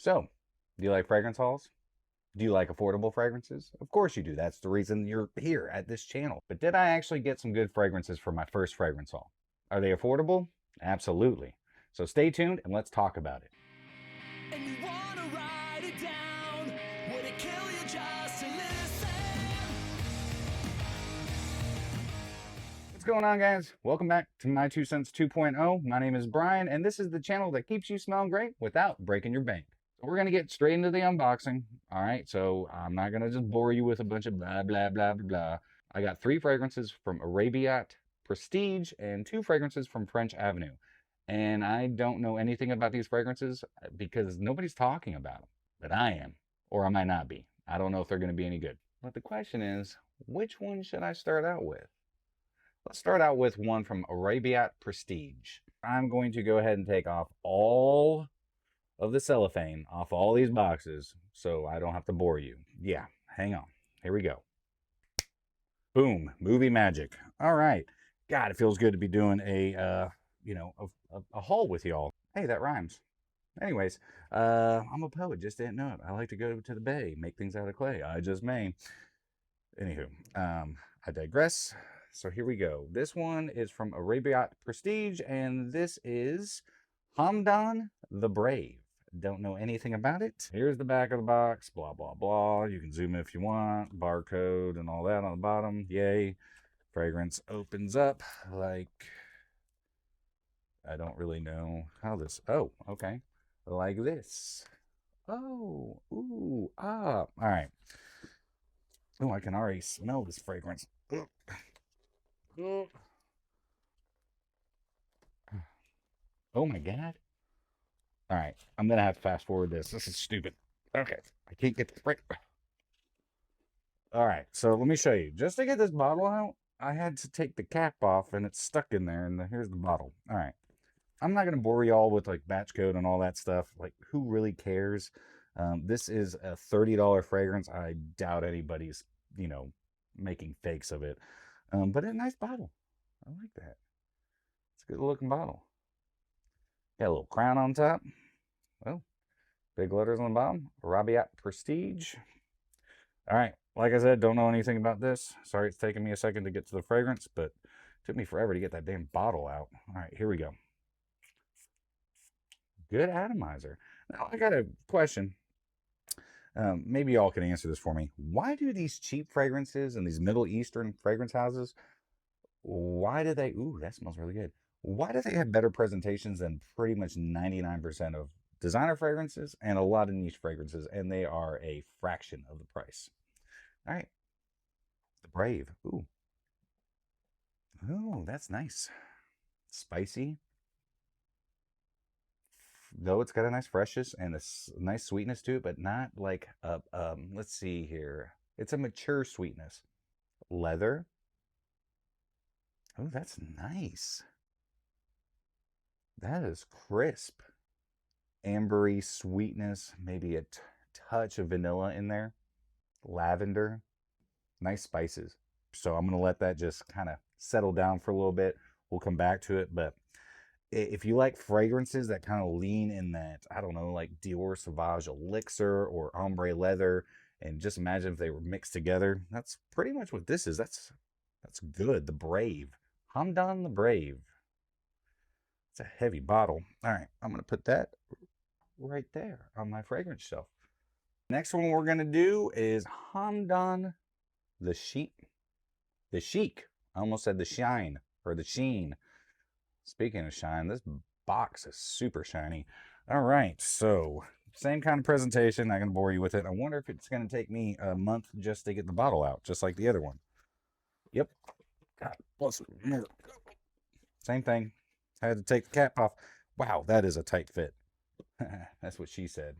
So, do you like fragrance hauls? Do you like affordable fragrances? Of course you do. That's the reason you're here at this channel. But did I actually get some good fragrances for my first fragrance haul? Are they affordable? Absolutely. So stay tuned and let's talk about it. And you wanna write it down. Would it kill you just to listen? What's going on, guys? Welcome back to My Two Cents 2.0. My name is Brian, and this is the channel that keeps you smelling great without breaking your bank. So we're going to get straight into the unboxing. All right, so I'm not going to just bore you with a bunch of blah, blah, blah, blah, blah. I got 3 fragrances from Arabiyat Prestige and 2 fragrances from French Avenue. And I don't know anything about these fragrances because nobody's talking about them, but I am, or I might not be. I don't know if they're going to be any good. But the question is, which one should I start out with? Let's start out with one from Arabiyat Prestige. I'm going to go ahead and take off all of the cellophane off all these boxes so I don't have to bore you. Yeah, hang on. Here we go. Boom, movie magic. All right. God, it feels good to be doing a haul with y'all. Hey, that rhymes. Anyways, I'm a poet, just didn't know it. I like to go to the bay, make things out of clay. I just may. Anywho, I digress. So here we go. This one is from Arabiyat Prestige, and this is Hamdan the Brave. Don't know anything about it. Here's the back of the box, blah, blah, blah. You can zoom in if you want. Barcode and all that on the bottom. Yay. Fragrance opens up like, I don't really know how this, oh, okay. Like this. Oh, ooh, ah. All right. Oh, I can already smell this fragrance. Oh my God. All right. I'm going to have to fast forward this. This is stupid. Okay. I can't get the break. All right. So let me show you. Just to get this bottle out, I had to take the cap off and it's stuck in there. And here's the bottle. All right. I'm not going to bore you all with like batch code and all that stuff. Like, who really cares? This is a $30 fragrance. I doubt anybody's, making fakes of it. But a nice bottle. I like that. It's a good looking bottle. Got a little crown on top. Well, big letters on the bottom. Arabiyat Prestige. All right. Like I said, don't know anything about this. Sorry it's taking me a second to get to the fragrance, but it took me forever to get that damn bottle out. All right, here we go. Good atomizer. Now, I got a question. Maybe y'all can answer this for me. Why do these cheap fragrances and these Middle Eastern fragrance houses, why do they, ooh, that smells really good. Why do they have better presentations than pretty much 99% of designer fragrances and a lot of niche fragrances, and they are a fraction of the price? All right. The Brave. Ooh. Oh, that's nice. Spicy. Though it's got a nice freshness and a nice sweetness to it, but not like a, let's see here. It's a mature sweetness. Leather. Oh, that's nice. That is crisp. Ambery sweetness, maybe a touch of vanilla in there. Lavender. Nice spices. So I'm going to let that just kind of settle down for a little bit. We'll come back to it, but if you like fragrances that kind of lean in that, I don't know, like Dior Sauvage Elixir or Ombre Leather, and just imagine if they were mixed together, that's pretty much what this is. That's good. The Brave. Hamdan the Brave. It's a heavy bottle. All right, I'm going to put that right there on my fragrance shelf. Next one we're going to do is Hamdan the Chic. The Chic. I almost said the Shine or the Sheen. Speaking of shine, this box is super shiny. All right, so same kind of presentation. Not going to bore you with it. I wonder if it's going to take me a month just to get the bottle out, just like the other one. Yep. God, plus same thing. I had to take the cap off. Wow, that is a tight fit. That's what she said.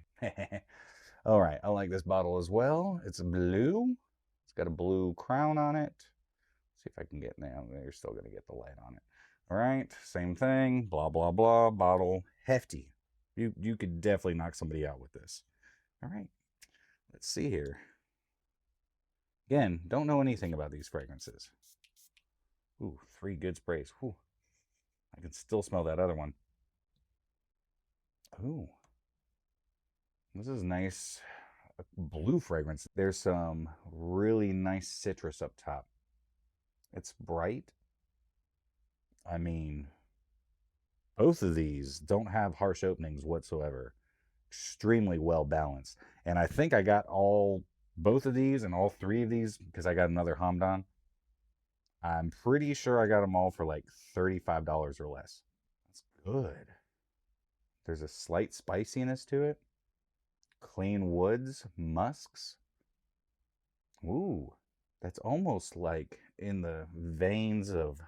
All right, I like this bottle as well. It's blue. It's got a blue crown on it. Let's see if I can get now. You're still going to get the light on it. All right, same thing, blah, blah, blah, bottle, hefty. You could definitely knock somebody out with this. All right, let's see here. Again, don't know anything about these fragrances. Ooh, 3 good sprays. Ooh, I can still smell that other one. Ooh, This is nice blue fragrance. There's some really nice citrus up top. It's bright. I mean, both of these don't have harsh openings whatsoever. Extremely well balanced. And I think I got both of these and all three of these because I got another Hamdan. I'm pretty sure I got them all for like $35 or less. That's good. There's a slight spiciness to it. Clean woods, musks. Ooh, that's almost like in the veins of,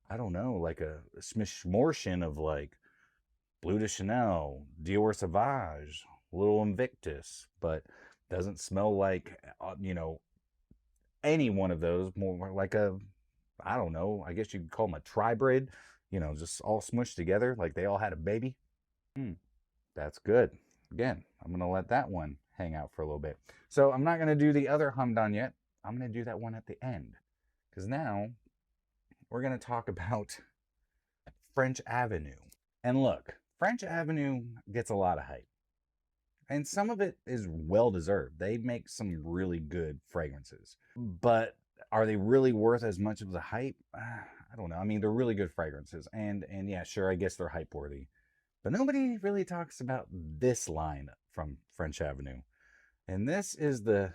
I don't know, like a smishmortion of like Bleu de Chanel, Dior Sauvage, Little Invictus, but doesn't smell like, any one of those. More like a, I don't know, I guess you could call them a tribrid, just all smushed together like they all had a baby. Hmm, that's good. Again, I'm going to let that one hang out for a little bit. So I'm not going to do the other Hamdan yet. I'm going to do that one at the end. Because now we're going to talk about French Avenue. And look, French Avenue gets a lot of hype. And some of it is well deserved. They make some really good fragrances. But are they really worth as much of the hype? I don't know. I mean, they're really good fragrances. And yeah, sure, I guess they're hype worthy. But nobody really talks about this line from French Avenue. And this is the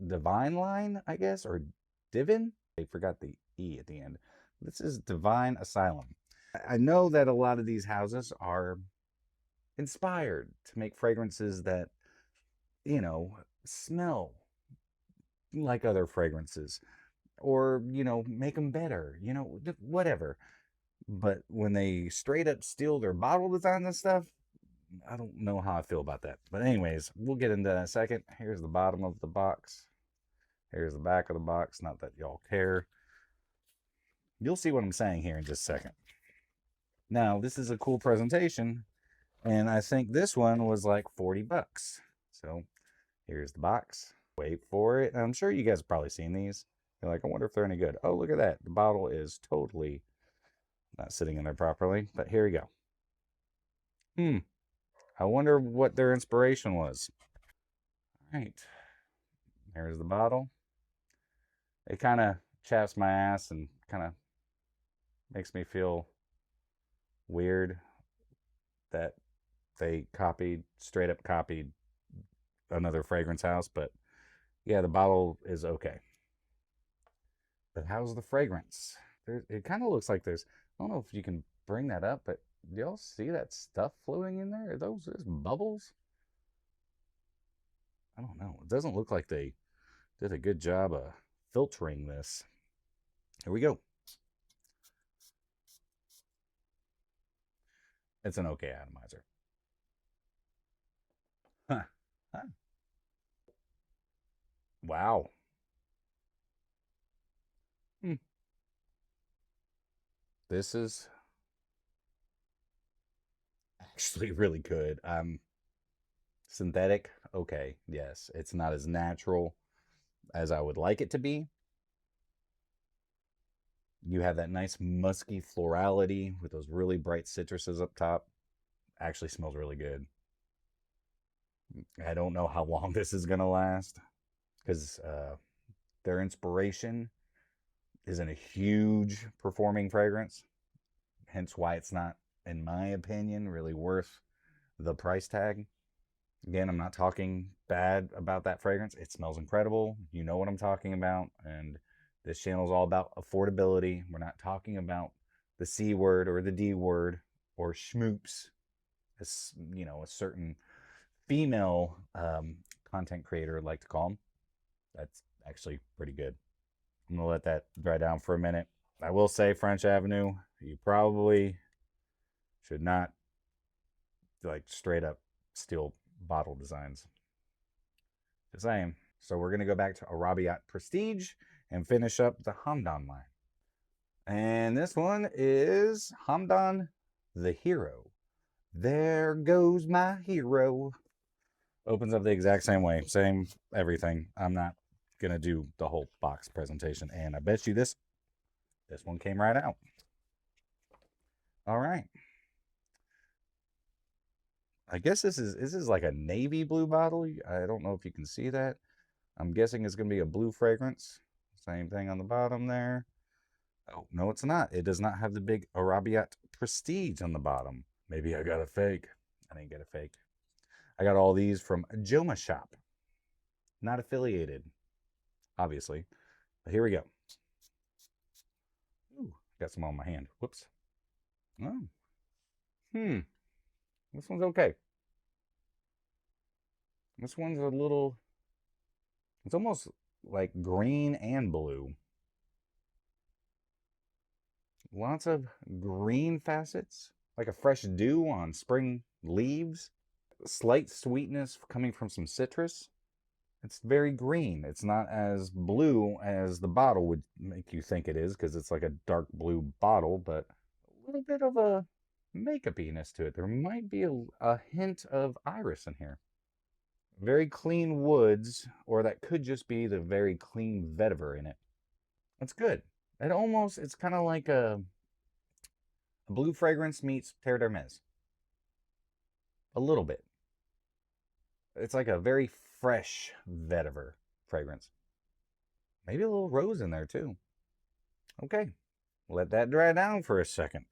Divine line, I guess, or Divin? I forgot the E at the end. This is Divine Asylum. I know that a lot of these houses are inspired to make fragrances that, smell like other fragrances or, make them better, whatever. But when they straight up steal their bottle design and stuff, I don't know how I feel about that. But anyways, we'll get into that in a second. Here's the bottom of the box. Here's the back of the box. Not that y'all care. You'll see what I'm saying here in just a second. Now, this is a cool presentation, and I think this one was like 40 bucks. So here's the box. Wait for it. I'm sure you guys have probably seen these. You're like, I wonder if they're any good. Oh, look at that. The bottle is totally not sitting in there properly. But here we go. I wonder what their inspiration was. All right. There's the bottle. It kind of chaps my ass and kind of makes me feel weird that they straight up copied another fragrance house. But yeah, the bottle is okay. But how's the fragrance? It kind of looks like I don't know if you can bring that up, but do y'all see that stuff floating in there? Are those just bubbles? I don't know. It doesn't look like they did a good job of filtering this. Here we go. It's an okay atomizer. Huh. Huh. Wow. Hmm. This is actually really good. Synthetic, okay, yes. It's not as natural as I would like it to be. You have that nice musky florality with those really bright citruses up top. Actually smells really good. I don't know how long this is going to last because their inspiration isn't a huge performing fragrance. Hence why it's not, in my opinion, really worth the price tag. Again, I'm not talking bad about that fragrance. It smells incredible. You know what I'm talking about. And this channel is all about affordability. We're not talking about the C word or the D word or schmoops, as a certain female content creator like to call them. That's actually pretty good. I'm gonna let that dry down for a minute. I will say, French Avenue, you probably should not like straight up steal bottle designs. Just saying. So we're gonna go back to Arabiyat Prestige and finish up the Hamdan line. And this one is Hamdan the Hero. There goes my hero. Opens up the exact same way, same everything. I'm not gonna do the whole box presentation, and I bet you this one came right out. All right. I guess this is like a navy blue bottle. I don't know if you can see that. I'm guessing it's going to be a blue fragrance. Same thing on the bottom there. Oh, no, it's not. It does not have the big Arabiyat Prestige on the bottom. Maybe I got a fake. I didn't get a fake. I got all these from Joma Shop. Not affiliated, obviously. But here we go. Ooh, got some on my hand. Whoops. Oh. This one's okay. This one's a little... It's almost like green and blue. Lots of green facets, like a fresh dew on spring leaves. Slight sweetness coming from some citrus. It's very green. It's not as blue as the bottle would make you think it is because it's like a dark blue bottle, but a little bit of a makeupiness to it. There might be a hint of iris in here. Very clean woods, or that could just be the very clean vetiver in it. That's good. It's kind of like a blue fragrance meets Terre d'Hermes. A little bit. It's like a very fresh vetiver fragrance. Maybe a little rose in there too. Okay, let that dry down for a second.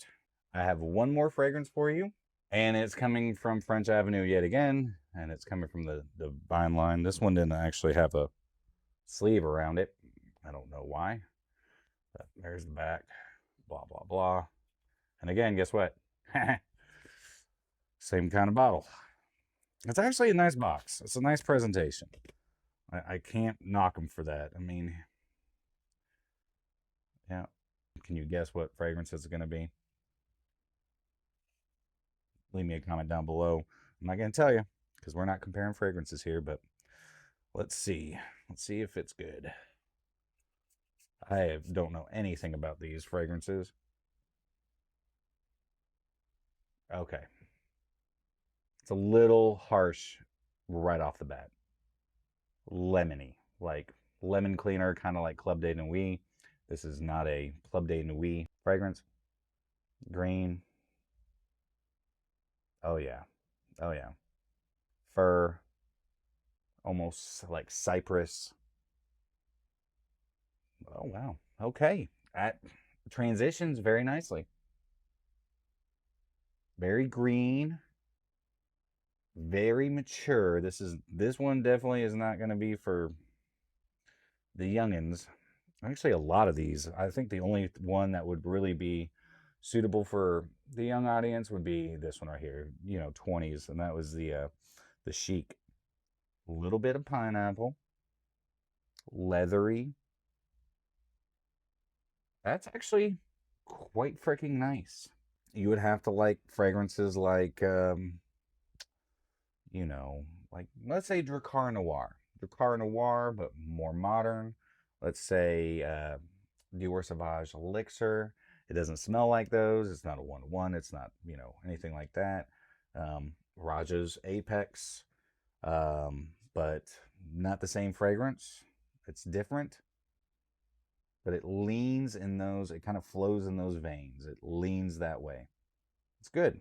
I have one more fragrance for you, and it's coming from French Avenue yet again, and it's coming from the Vine line. This one didn't actually have a sleeve around it. I don't know why. But there's the back. Blah, blah, blah. And again, guess what? Same kind of bottle. It's actually a nice box. It's a nice presentation. I can't knock them for that. I mean, yeah. Can you guess what fragrance it's going to be? Leave me a comment down below. I'm not going to tell you because we're not comparing fragrances here, but let's see. Let's see if it's good. I don't know anything about these fragrances. Okay. It's a little harsh right off the bat. Lemony, like lemon cleaner, kind of like Club de Nuit. This is not a Club de Nuit fragrance. Green. Oh yeah. Oh yeah. Fir. Almost like cypress. Oh wow. Okay. That transitions very nicely. Very green. Very mature. This one definitely is not going to be for the youngins. Actually, a lot of these. I think the only one that would really be suitable for the young audience would be this one right here. 20s, and that was the Chic. A little bit of pineapple, leathery. That's actually quite freaking nice. You would have to like fragrances like like let's say Dracar Noir. Dracar Noir, but more modern. Let's say Dior Sauvage Elixir. It doesn't smell like those. It's not a one-to-one. It's not, anything like that. Raja's Apex, but not the same fragrance. It's different, but it leans in those, it kind of flows in those veins. It leans that way. It's good.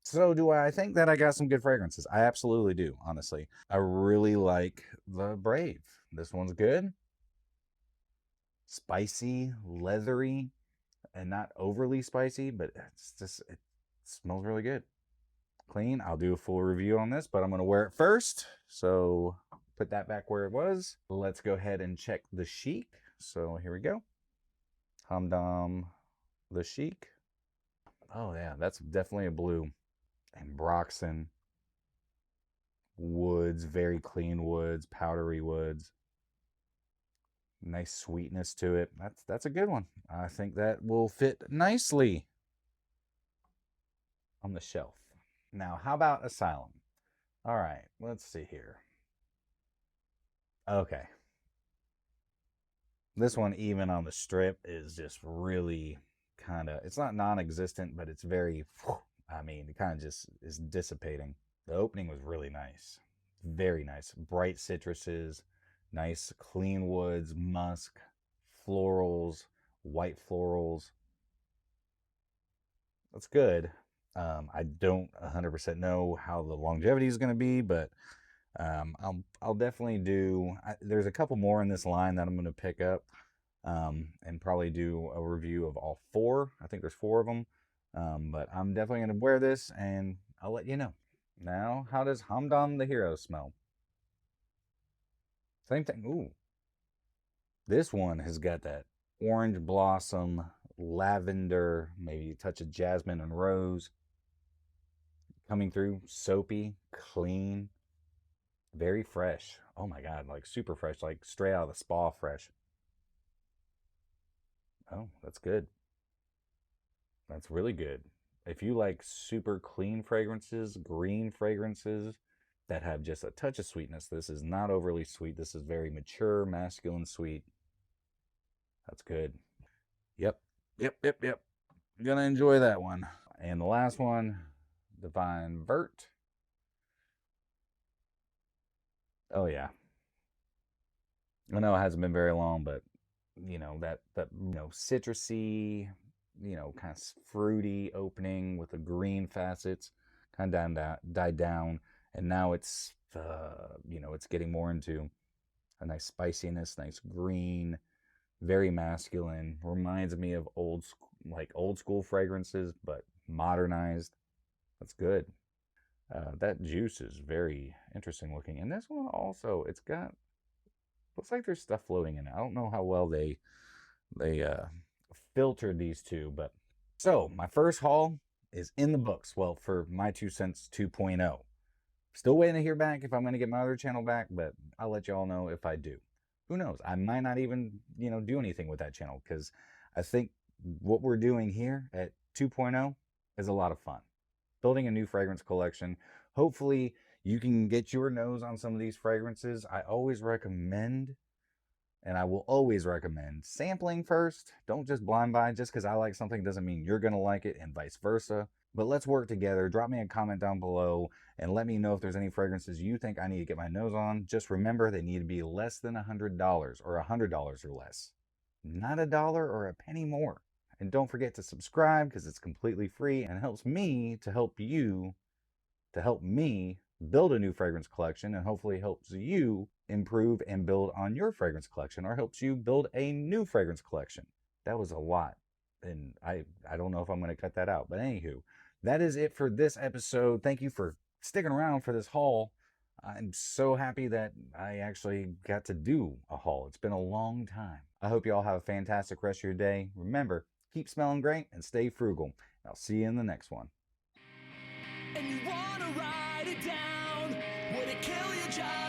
So do I think that I got some good fragrances? I absolutely do, honestly. I really like the Brave. This one's good. Spicy, leathery, and not overly spicy, but it smells really good. Clean. I'll do a full review on this, but I'm going to wear it first. So put that back where it was. Let's go ahead and check the Chic. So here we go. Humdum, the Chic. Oh yeah, that's definitely a blue. And Broxton, woods, very clean woods, powdery woods. Nice sweetness to it. That's a good one. I think that will fit nicely on the shelf. Now, how about Asylum? All right, let's see here. Okay. This one, even on the strip, is just really kind of, it's not non-existent, but it's very, it kind of just is dissipating. The opening was really nice. Very nice. Bright citruses, nice clean woods, musk, florals, white florals. That's good. I don't 100% know how the longevity is going to be, but I'll definitely do. There's a couple more in this line that I'm going to pick up, and probably do a review of all four. I think there's four of them, but I'm definitely going to wear this, and I'll let you know. Now, how does Hamdan the Hero smell? Same thing. Ooh, this one has got that orange blossom, lavender, maybe a touch of jasmine and rose coming through. Soapy, clean, very fresh. Oh my God, like super fresh, like straight out of the spa fresh. Oh, that's good. That's really good. If you like super clean fragrances, green fragrances that have just a touch of sweetness, this is not overly sweet. This is very mature, masculine sweet. That's good. Yep. Yep. Gonna enjoy that one. And the last one, Divine Vert. Oh yeah. I know it hasn't been very long, but that citrusy, kind of fruity opening with the green facets kind of died down, and now it's getting more into a nice spiciness, nice green, very masculine. Reminds me of old school fragrances, but modernized. That's good. That juice is very interesting looking, and this one also, it's got, looks like there's stuff floating in it. I don't know how well they filtered these two, but so my first haul is in the books. Well, for my 2 cents 2.0. Still waiting to hear back if I'm going to get my other channel back, but I'll let y'all know if I do. Who knows? I might not even, do anything with that channel, because I think what we're doing here at 2.0 is a lot of fun. Building a new fragrance collection. Hopefully, you can get your nose on some of these fragrances. I always recommend, and I will always recommend, sampling first. Don't just blind buy. Just because I like something doesn't mean you're going to like it, and vice versa. But let's work together. Drop me a comment down below and let me know if there's any fragrances you think I need to get my nose on. Just remember, they need to be less than $100, or $100 or less. Not a dollar or a penny more. And don't forget to subscribe, because it's completely free and helps me to help you, to help me build a new fragrance collection, and hopefully helps you improve and build on your fragrance collection, or helps you build a new fragrance collection. That was a lot, and I don't know if I'm going to cut that out. But anywho, that is it for this episode. Thank you for sticking around for this haul. I'm so happy that I actually got to do a haul. It's been a long time. I hope you all have a fantastic rest of your day. Remember, keep smelling great and stay frugal. I'll see you in the next one. And you wanna ride it down? Would it kill you just